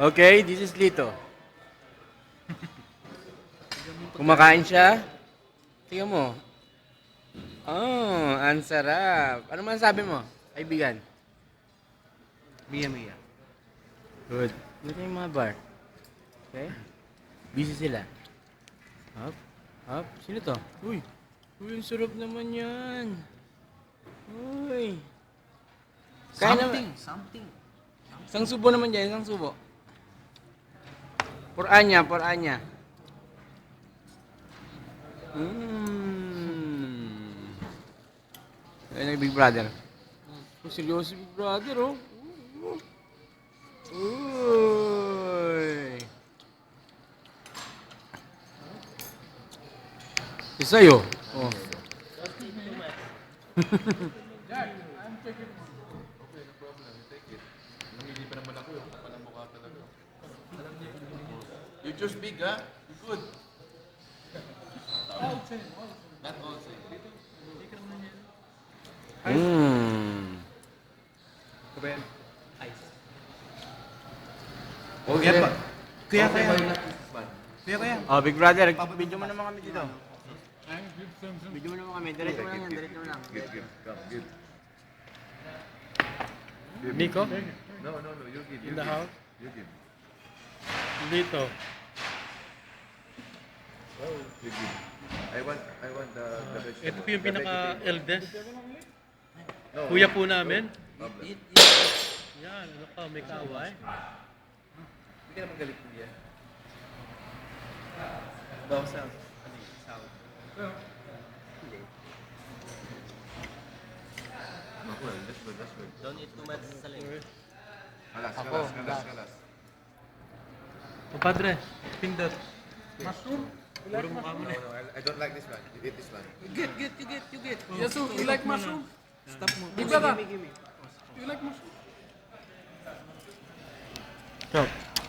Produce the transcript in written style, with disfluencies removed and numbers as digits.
Okay, this is Lito. Kumakain siya. Tingnan mo. Oh, ang sarap. Ano man sabi mo, kaibigan? Mia. Good. Ito yung mga bar. Okay? Busy sila. Up. Up. Sino to? Uy. Uy, ang sarap naman yan. Uy. Something. Isang subo naman dyan, isang subo. Por Anya. Ayun ang Big Brother. Oh, seryoso si Big Brother, oh. Uy. Isa sa'yo. Oh. You choose big, ha? Good. Not all same. Okay pa. Kuya. Oh, Big Brother, video mo naman kami dito. Video mo naman kami. Diretso mo lang yan, diretso mo lang. Give. Nico? No, you give. In the house? You give. Dito. You give. I want the vegetable. Ito po yung pinaka-eldest. No. Kuya po namin. Problem. Yan, ano ka, may kaway. Hindi ka naman galit niya. Daw sound. Ano yun? Sound. Well, that's good. Don't eat too much sa leg. Kalas. Padre, pindot. No, I don't like this one. You eat this one. You get. Yes, so you like mushroom? Stop mo. Big brother, you like mushroom? Stop.